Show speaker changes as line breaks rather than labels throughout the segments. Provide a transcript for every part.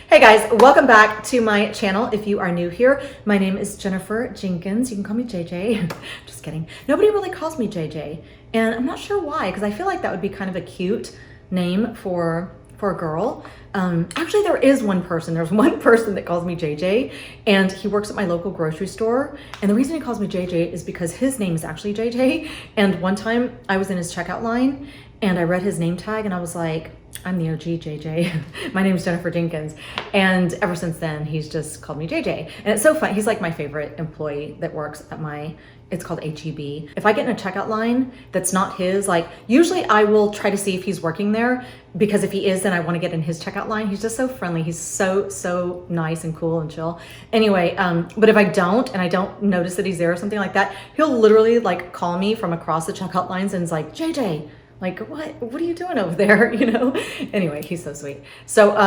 Hey guys, welcome back to my channel. If you are new here, my name is Jenifer Jenkins. You can call me JJ. Just kidding. Nobody really calls me JJ, and I'm not sure why, because I feel like that would be kind of a cute name for a girl. Actually, there is one person. There's one person that calls me JJ, and he works at my local grocery store. And the reason he calls me JJ is because his name is actually JJ. And one time I was in his checkout line and I read his name tag and I was like, I'm the OG JJ. My name is Jenifer Jenkins. And ever since then, he's just called me JJ. And it's so fun. He's like my favorite employee that works at it's called HEB. If I get in a checkout line that's not his, like usually I will try to see if he's working there, because if he is, then I want to get in his checkout line. He's just so friendly. He's so nice and cool and chill. Anyway, but if I don't, and I don't notice that he's there or something like that, he'll literally like call me from across the checkout lines and it's like, JJ, like, what are you doing over there? You know? Anyway, he's so sweet. So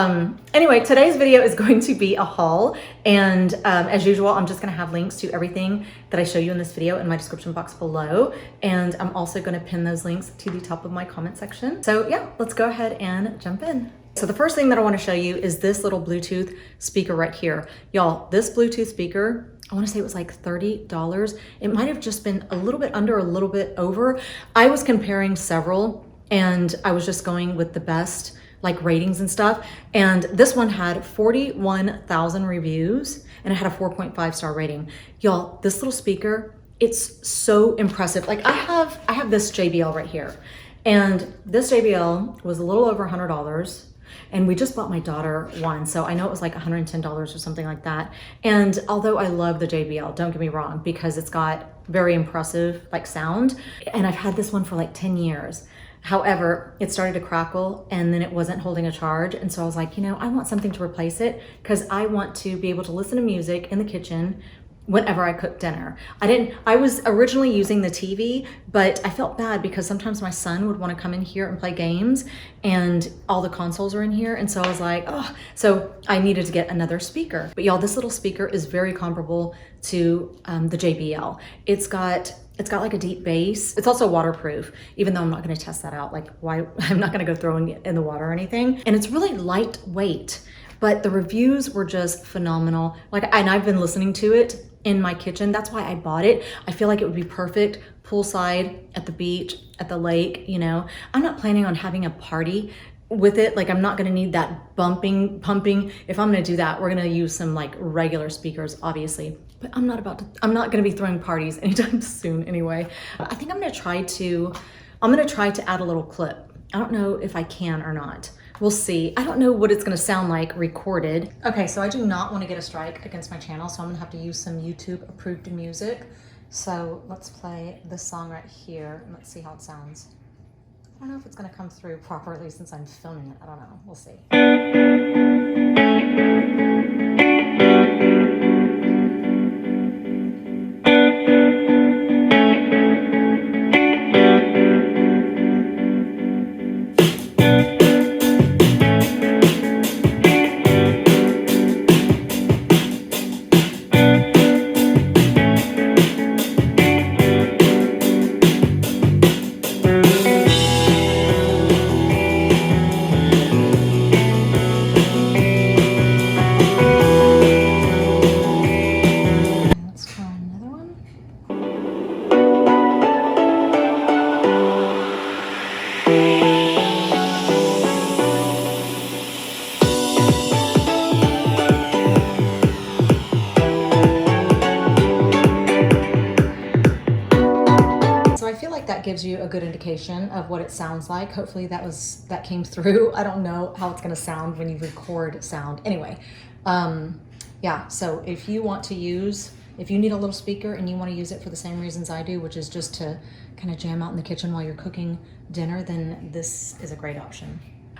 anyway, today's video is going to be a haul. And as usual, I'm just gonna have links to everything that I show you in this video in my description box below. And I'm also gonna pin those links to the top of my comment section. So yeah, let's go ahead and jump in. So the first thing that I wanna show you is this little Bluetooth speaker right here. Y'all, this Bluetooth speaker, I want to say it was like $30. It might have just been a little bit under, a little bit over. I was comparing several and I was just going with the best like ratings and stuff. And this one had 41,000 reviews and it had a 4.5 star rating. Y'all, this little speaker, it's so impressive. Like I have this JBL right here, and this JBL was a little over $100. And we just bought my daughter one, so I know it was like $110 or something like that. And although I love the JBL, don't get me wrong, because it's got very impressive like sound, and I've had this one for like 10 years. However, it started to crackle and then it wasn't holding a charge. And so I was like, you know, I want something to replace it because I want to be able to listen to music in the kitchen whenever I cook dinner. I was originally using the TV, but I felt bad because sometimes my son would want to come in here and play games and all the consoles are in here. And so I was like, oh, so I needed to get another speaker. But y'all, this little speaker is very comparable to the JBL. It's got like a deep bass. It's also waterproof, even though I'm not going to test that out. Like why? I'm not going to go throwing it in the water or anything. And it's really lightweight, but the reviews were just phenomenal. And I've been listening to it in my kitchen. That's why I bought it. I feel like it would be perfect poolside, at the beach, at the lake, you know. I'm not planning on having a party with it. Like I'm not gonna need that pumping. If I'm gonna do that, we're gonna use some like regular speakers, obviously. But I'm not gonna be throwing parties anytime soon anyway. I think I'm gonna try to add a little clip. I don't know if I can or not. We'll see. I don't know what it's gonna sound like recorded. Okay, so I do not want to get a strike against my channel, so I'm gonna have to use some YouTube approved music. So let's play this song right here and let's see how it sounds. I don't know if it's gonna come through properly since I'm filming it. I don't know, we'll see. That gives you a good indication of what it sounds like. Hopefully that came through. I don't know how it's going to sound when you record sound. Anyway, yeah, so if you need a little speaker and you want to use it for the same reasons I do, which is just to kind of jam out in the kitchen while you're cooking dinner, then this is a great option.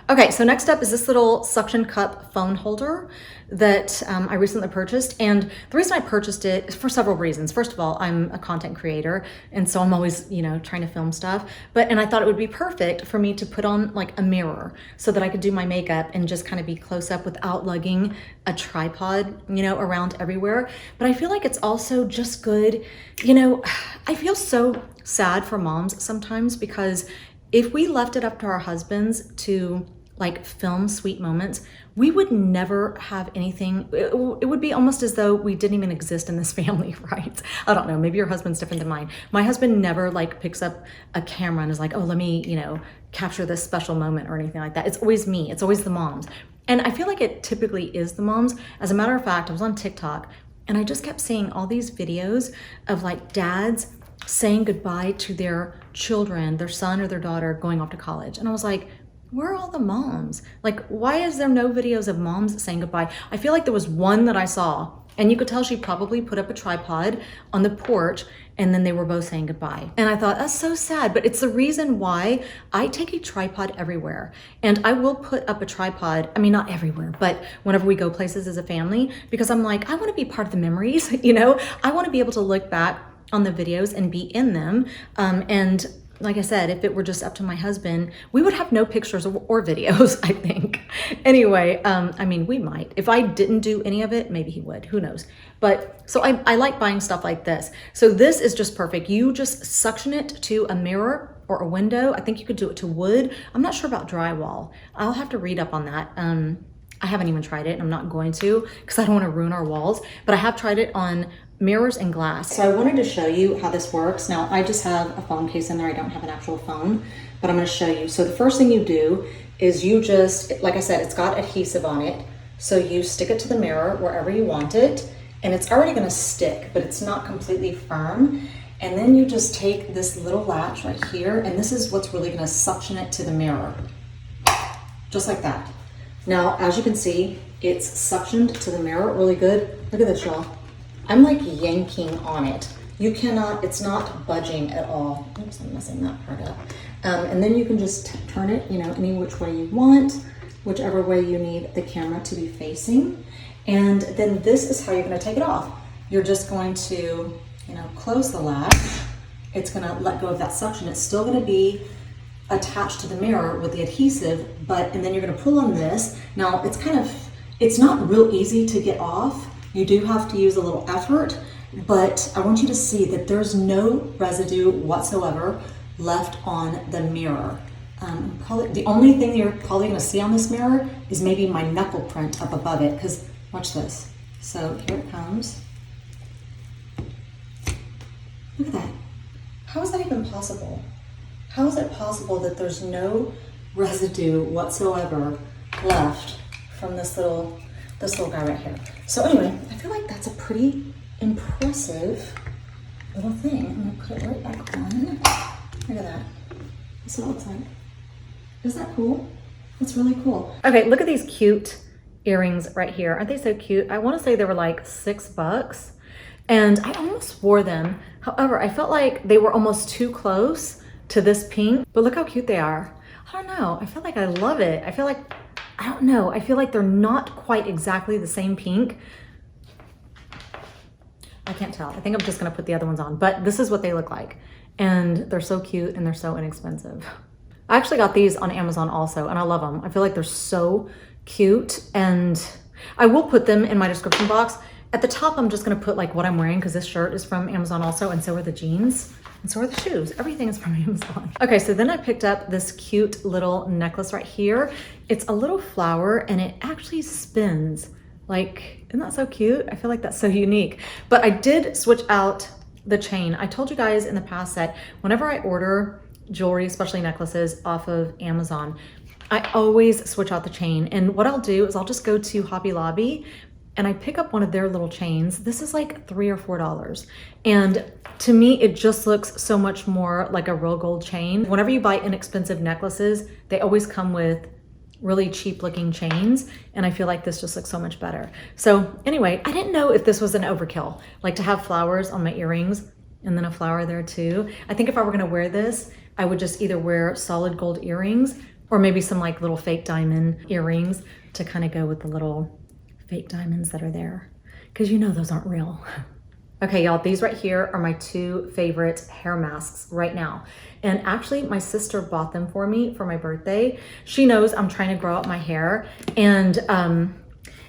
Okay, so next up is this little suction cup phone holder that I recently purchased. And the reason I purchased it is for several reasons. First of all, I'm a content creator, and so I'm always, you know, trying to film stuff. And I thought it would be perfect for me to put on like a mirror so that I could do my makeup and just kind of be close up without lugging a tripod, you know, around everywhere. But I feel like it's also just good. You know, I feel so sad for moms sometimes because if we left it up to our husbands to like film sweet moments, we would never have anything. It would be almost as though we didn't even exist in this family, right? I don't know, maybe your husband's different than mine. My husband never like picks up a camera and is like, oh, let me, you know, capture this special moment or anything like that. It's always me, it's always the moms. And I feel like it typically is the moms. As a matter of fact, I was on TikTok and I just kept seeing all these videos of like dads saying goodbye to their children, their son or their daughter going off to college. And I was like, where are all the moms? Like, why is there no videos of moms saying goodbye? I feel like there was one that I saw, and you could tell she probably put up a tripod on the porch, and then they were both saying goodbye. And I thought, that's so sad, but it's the reason why I take a tripod everywhere. And I will put up a tripod, I mean, not everywhere, but whenever we go places as a family, because I'm like, I wanna be part of the memories, you know? I wanna be able to look back on the videos and be in them. And like I said, if it were just up to my husband, we would have no pictures or videos, I think. Anyway, I mean, we might. If I didn't do any of it, maybe he would, who knows? But so I like buying stuff like this. So this is just perfect. You just suction it to a mirror or a window. I think you could do it to wood. I'm not sure about drywall. I'll have to read up on that. I haven't even tried it. I'm not going to because I don't want to ruin our walls, but I have tried it on mirrors and glass. So I wanted to show you how this works. Now I just have a phone case in there. I don't have an actual phone, but I'm going to show you. So the first thing you do is you just, like I said, it's got adhesive on it. So you stick it to the mirror wherever you want it, and it's already going to stick, but it's not completely firm. And then you just take this little latch right here, and this is what's really going to suction it to the mirror. Just like that. Now, as you can see, it's suctioned to the mirror really good. Look at this, y'all. I'm like yanking on it. You cannot, it's not budging at all. Oops, I'm messing that part up. And then you can just turn it, you know, any which way you want, whichever way you need the camera to be facing. And then this is how you're gonna take it off. You're just going to, you know, close the latch. It's gonna let go of that suction. It's still gonna be attached to the mirror with the adhesive, and then you're gonna pull on this. Now it's not real easy to get off. You do have to use a little effort, but I want you to see that there's no residue whatsoever left on the mirror. Probably the only thing you're probably gonna see on this mirror is maybe my knuckle print up above it, because watch this. So here it comes. Look at that. How is that even possible? How is it possible that there's no residue whatsoever left from this little guy right here? So anyway, I feel like that's a pretty impressive little thing. I'm gonna put it right back on. Look at that. That's what it looks like. Isn't that cool? That's really cool. Okay, look at these cute earrings right here. Aren't they so cute? I wanna say they were like $6, and I almost wore them. However, I felt like they were almost too close to this pink, but look how cute they are. I don't know, I feel like I love it. I feel like, I don't know, I feel like they're not quite exactly the same pink. I can't tell. I think I'm just gonna put the other ones on, but this is what they look like. And they're so cute and they're so inexpensive. I actually got these on Amazon also, and I love them. I feel like they're so cute, and I will put them in my description box. At the top, I'm just gonna put like what I'm wearing, because this shirt is from Amazon also, and so are the jeans, and so are the shoes. Everything is from Amazon. Okay, so then I picked up this cute little necklace right here. It's a little flower, and it actually spins. Like, isn't that so cute? I feel like that's so unique. But I did switch out the chain. I told you guys in the past that whenever I order jewelry, especially necklaces, off of Amazon, I always switch out the chain. And what I'll do is I'll just go to Hobby Lobby and I pick up one of their little chains. This is like $3 or $4. And to me, it just looks so much more like a real gold chain. Whenever you buy inexpensive necklaces, they always come with really cheap looking chains, and I feel like this just looks so much better. So anyway, I didn't know if this was an overkill, like to have flowers on my earrings and then a flower there too. I think if I were gonna wear this, I would just either wear solid gold earrings or maybe some like little fake diamond earrings to kind of go with the little fake diamonds that are there, because you know those aren't real. Okay, y'all, these right here are my 2 favorite hair masks right now. And actually, my sister bought them for me for my birthday. She knows I'm trying to grow out my hair, and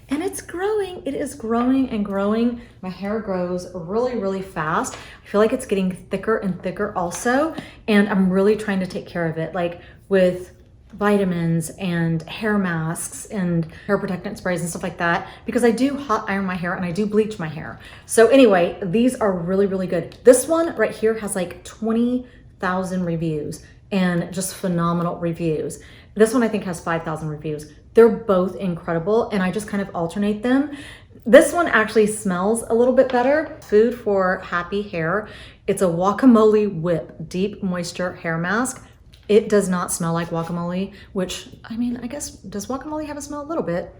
it's growing. It is growing and growing. My hair grows really, really fast. I feel like it's getting thicker and thicker also, and I'm really trying to take care of it, like with vitamins and hair masks and hair protectant sprays and stuff like that, because I do hot iron my hair and I do bleach my hair. So anyway, these are really, really good. This one right here has like 20,000 reviews and just phenomenal reviews. This one I think has 5,000 reviews. They're both incredible and I just kind of alternate them. This one actually smells a little bit better. Food for Happy Hair. It's a guacamole whip deep moisture hair mask. It does not smell like guacamole, which, I mean, I guess, does guacamole have a smell? A little bit.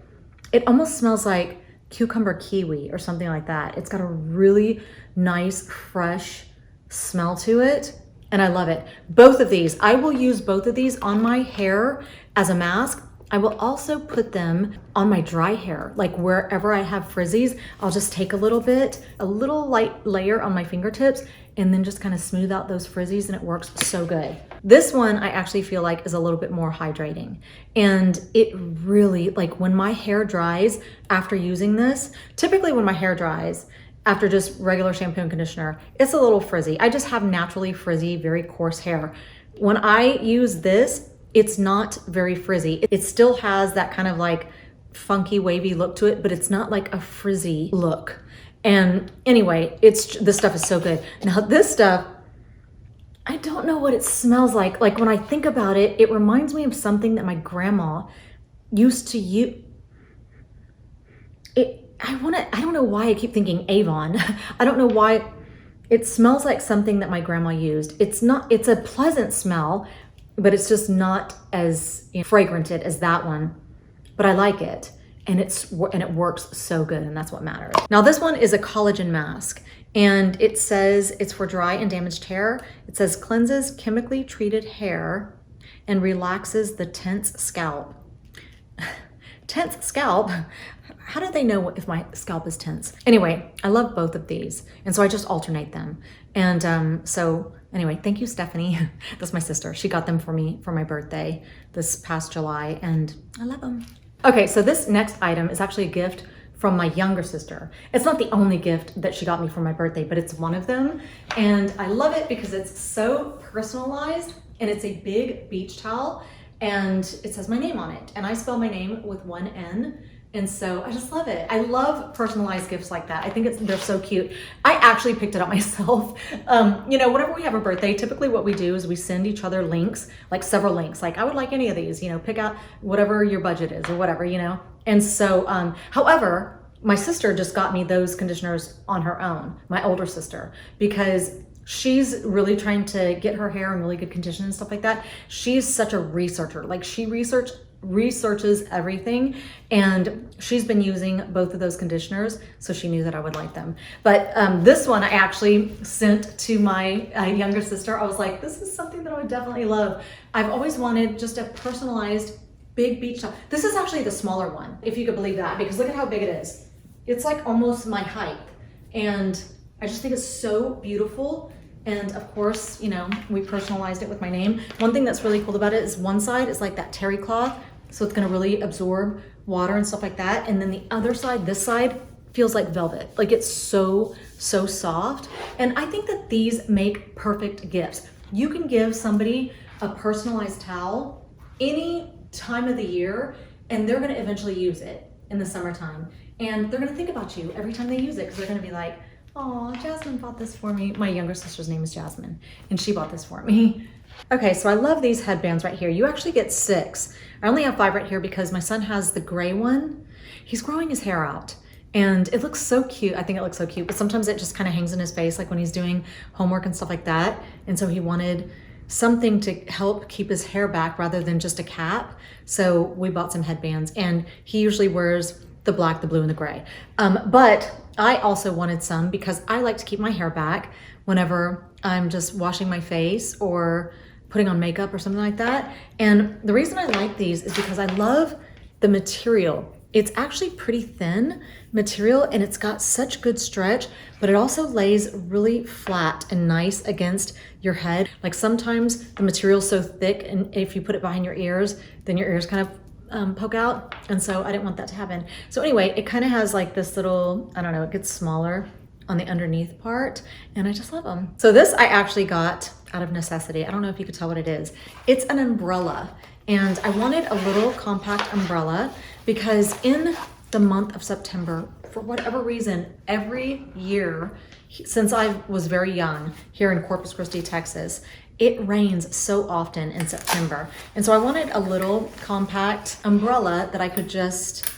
It almost smells like cucumber kiwi or something like that. It's got a really nice, fresh smell to it, and I love it. Both of these, I will use both of these on my hair as a mask. I will also put them on my dry hair, like wherever I have frizzies, I'll just take a little light layer on my fingertips and then just kind of smooth out those frizzies, and it works so good. This one I actually feel like is a little bit more hydrating, and it really, like when my hair dries after using this, typically when my hair dries after just regular shampoo and conditioner, it's a little frizzy. I just have naturally frizzy, very coarse hair. When I use this, it's not very frizzy. It still has that kind of like funky wavy look to it, but it's not like a frizzy look. And anyway, this stuff is so good. Now this stuff, I don't know what it smells like. Like when I think about it, it reminds me of something that my grandma used to use. I don't know why I keep thinking Avon. I don't know why. It smells like something that my grandma used. It's a pleasant smell, but it's just not as fragranted as that one, but I like it. And it works so good, and that's what matters. Now this one is a collagen mask, and it says it's for dry and damaged hair. It says cleanses chemically treated hair and relaxes the tense scalp. Tense scalp? How do they know if my scalp is tense? Anyway, I love both of these, and so I just alternate them. And so anyway, thank you, Stephanie. That's my sister. She got them for me for my birthday this past July, and I love them. Okay, so this next item is actually a gift from my younger sister. It's not the only gift that she got me for my birthday, but it's one of them. And I love it because it's so personalized, and it's a big beach towel, and it says my name on it. And I spell my name with one N. And so I just love it. I love personalized gifts like that. I think they're so cute. I actually picked it up myself. Whenever we have a birthday, typically what we do is we send each other links, like several links. Like I would like any of these, pick out whatever your budget is or whatever, And so, however, my sister just got me those conditioners on her own, my older sister, because she's really trying to get her hair in really good condition and stuff like that. She's such a researcher. Like she researches everything, and she's been using both of those conditioners, so she knew that I would like them. But this one I actually sent to my younger sister. I was like, this is something that I would definitely love. I've always wanted just a personalized big beach towel. This is actually the smaller one, if you could believe that, because look at how big it is. It's like almost my height, and I just think it's so beautiful. And of course, we personalized it with my name. One thing that's really cool about it is one side is like that terry cloth, so it's gonna really absorb water and stuff like that. And then the other side, this side, feels like velvet. Like it's so, so soft. And I think that these make perfect gifts. You can give somebody a personalized towel any time of the year, and they're gonna eventually use it in the summertime. And they're gonna think about you every time they use it, because they're gonna be like, oh, Jasmine bought this for me. My younger sister's name is Jasmine, and she bought this for me. Okay, so I love these headbands right here. You actually get 6. I only have 5 right here because my son has the gray one. He's growing his hair out, and it looks so cute. I think it looks so cute, but sometimes it just kind of hangs in his face, like when he's doing homework and stuff like that. And so he wanted something to help keep his hair back rather than just a cap. So we bought some headbands, and he usually wears the black, the blue, and the gray. But I also wanted some because I like to keep my hair back whenever I'm just washing my face or putting on makeup or something like that. And the reason I like these is because I love the material. It's actually pretty thin material, and it's got such good stretch, but it also lays really flat and nice against your head. Like sometimes the material's so thick, and if you put it behind your ears, then your ears kind of poke out, and so I didn't want that to happen. So anyway, it kind of has like this little, I don't know, it gets smaller on the underneath part, and I just love them. So this I actually got out of necessity. I don't know if you could tell what it is. It's an umbrella, and I wanted a little compact umbrella because in the month of September, for whatever reason, every year since I was very young here in Corpus Christi, Texas, it rains so often in September. And so I wanted a little compact umbrella that I could just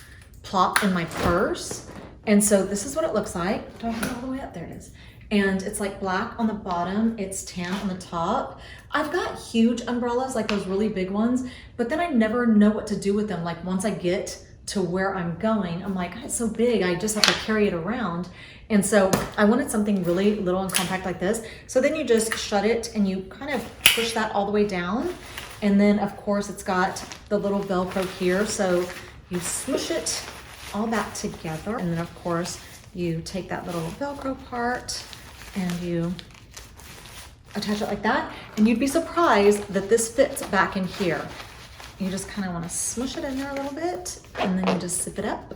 plop in my purse. And so this is what it looks like. Do I have it all the way up? There it is. And it's like black on the bottom, it's tan on the top. I've got huge umbrellas, like those really big ones, but then I never know what to do with them. Like once I get to where I'm going, I'm like, it's so big, I just have to carry it around. And so I wanted something really little and compact like this. So then you just shut it and you kind of push that all the way down. And then of course it's got the little Velcro here. So you smush it all that together. And then of course you take that little Velcro part and you attach it like that. And you'd be surprised that this fits back in here. You just kind of want to smush it in there a little bit and then you just zip it up.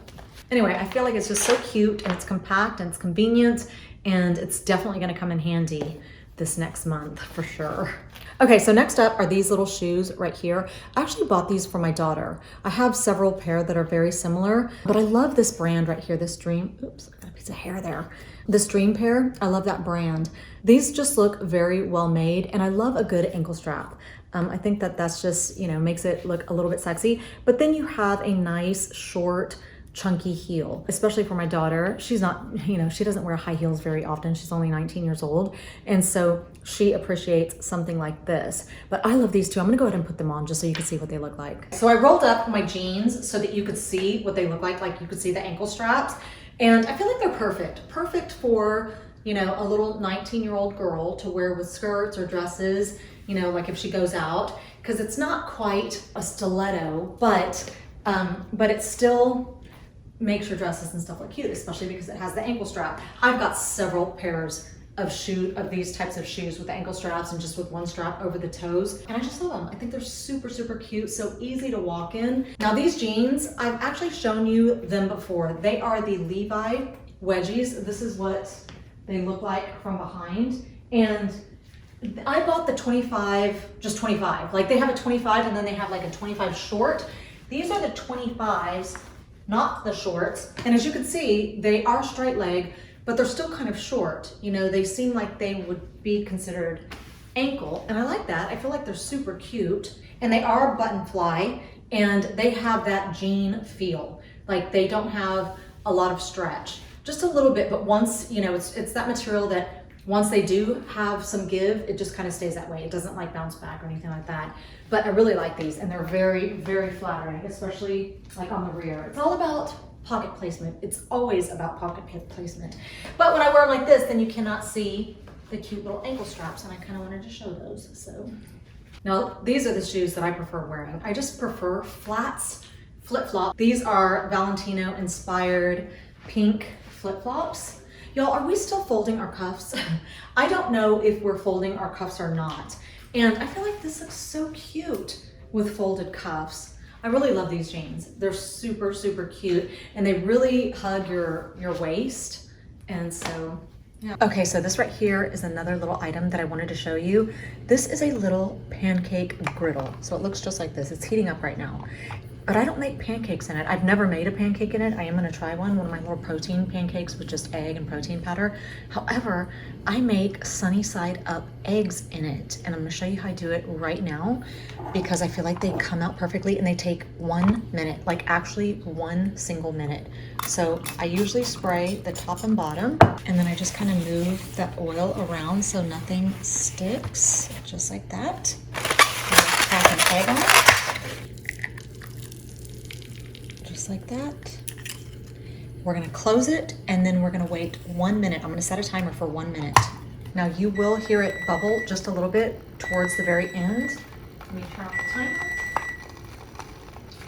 Anyway, I feel like it's just so cute and it's compact and it's convenient and it's definitely going to come in handy this next month for sure. Okay, so next up are these little shoes right here. I actually bought these for my daughter. I have several pair that are very similar, but I love this brand right here, this Dream, oops, I got a piece of hair there. This Dream pair, I love that brand. These just look very well made and I love a good ankle strap. I think that that's just, you know, makes it look a little bit sexy, but then you have a nice short chunky heel, especially for my daughter. She's not, you know, she doesn't wear high heels very often. She's only 19 years old. And so she appreciates something like this, but I love these too. I'm gonna go ahead and put them on just so you can see what they look like. So I rolled up my jeans so that you could see what they look like you could see the ankle straps. And I feel like they're perfect for, you know, a little 19-year-old girl to wear with skirts or dresses, you know, like if she goes out, because it's not quite a stiletto, but it still makes your dresses and stuff look cute, especially because it has the ankle strap. I've got several pairs of these types of shoes with the ankle straps and just with one strap over the toes. And I just love them. I think they're super, super cute, so easy to walk in. Now these jeans, I've actually shown you them before. They are the Levi wedgies. This is what they look like from behind. And I bought the 25, just 25. Like they have a 25 and then they have like a 25 short. These are the 25s, not the shorts. And as you can see, they are straight leg, but they're still kind of short. You know, they seem like they would be considered ankle. And I like that. I feel like they're super cute. And they are button fly and they have that jean feel. Like they don't have a lot of stretch, just a little bit, but once, you know, it's that material that once they do have some give, it just kind of stays that way. It doesn't like bounce back or anything like that. But I really like these and they're very, very flattering, especially like on the rear. It's all about pocket placement. It's always about pocket placement. But when I wear them like this, then you cannot see the cute little ankle straps and I kind of wanted to show those. So now these are the shoes that I prefer wearing. I just prefer flats, flip-flop. These are Valentino inspired pink flip-flops. Y'all, are we still folding our cuffs? I don't know if we're folding our cuffs or not. And I feel like this looks so cute with folded cuffs. I really love these jeans. They're super, super cute and they really hug your waist. And so, yeah. Okay, so this right here is another little item that I wanted to show you. This is a little pancake griddle. So it looks just like this. It's heating up right now. But I don't make pancakes in it. I've never made a pancake in it. I am gonna try one of my little protein pancakes with just egg and protein powder. However, I make sunny side up eggs in it. And I'm gonna show you how I do it right now because I feel like they come out perfectly and they take 1 minute, like actually 1 single minute. So I usually spray the top and bottom and then I just kind of move the oil around so nothing sticks, just like that. And I crack an egg on it. Just like that. We're gonna close it and then we're gonna wait 1 minute. I'm gonna set a timer for 1 minute. Now you will hear it bubble just a little bit towards the very end. Let me turn off the timer.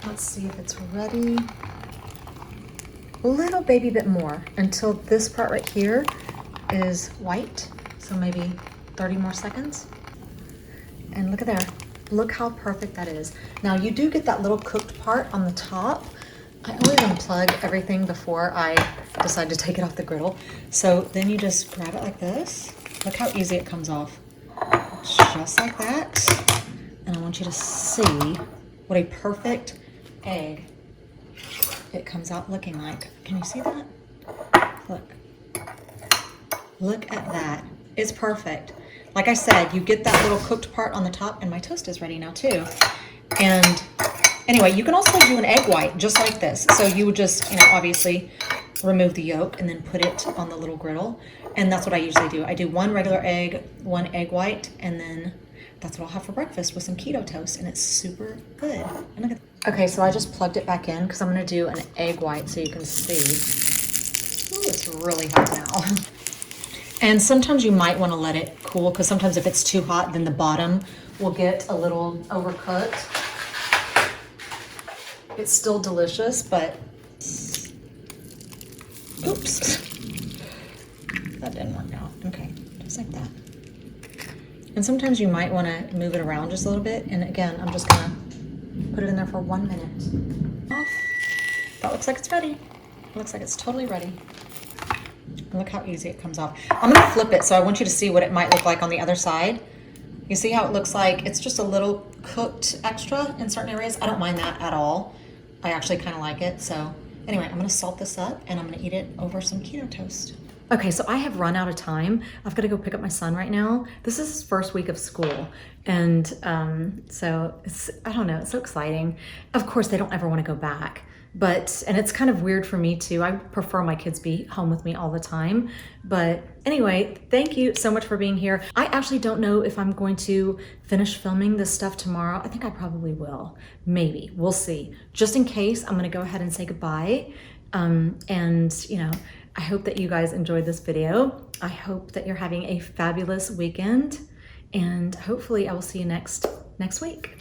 Let's see if it's ready. A little baby bit more until this part right here is white. So maybe 30 more seconds. And look at there. Look how perfect that is. Now you do get that little cooked part on the top. I always unplug everything before I decide to take it off the griddle. So then you just grab it like this. Look how easy it comes off. just like that. And I want you to see what a perfect egg it comes out looking like. Can you see that? Look. Look at that. It's perfect. Like I said, you get that little cooked part on the top, and my toast is ready now too. And anyway, you can also do an egg white just like this. So you would just, obviously remove the yolk and then put it on the little griddle. And that's what I usually do. I do one regular egg, one egg white, and then that's what I'll have for breakfast with some keto toast, and it's super good. And look at okay, so I just plugged it back in because I'm gonna do an egg white so you can see. Ooh, it's really hot now. And sometimes you might want to let it cool because sometimes if it's too hot, then the bottom will get a little overcooked. It's still delicious, but oops, that didn't work out. Okay, just like that. And sometimes you might want to move it around just a little bit. And again, I'm just gonna put it in there for 1 minute. Off. That looks like it's ready. It looks like it's totally ready. Look how easy it comes off. I'm gonna flip it so I want you to see what it might look like on the other side. You see how it looks like it's just a little cooked extra in certain areas? I don't mind that at all. I actually kind of like it. So anyway, I'm gonna salt this up and I'm gonna eat it over some keto toast. Okay, so I have run out of time. I've got to go pick up my son right now. This is his first week of school. And so I don't know, it's so exciting. Of course, they don't ever want to go back. And it's kind of weird for me too. I prefer my kids be home with me all the time. But anyway, thank you so much for being here. I actually don't know if I'm going to finish filming this stuff tomorrow. I think I probably will. Maybe. We'll see. Just in case, I'm going to go ahead and say goodbye. I hope that you guys enjoyed this video. I hope that you're having a fabulous weekend. And hopefully I will see you next week.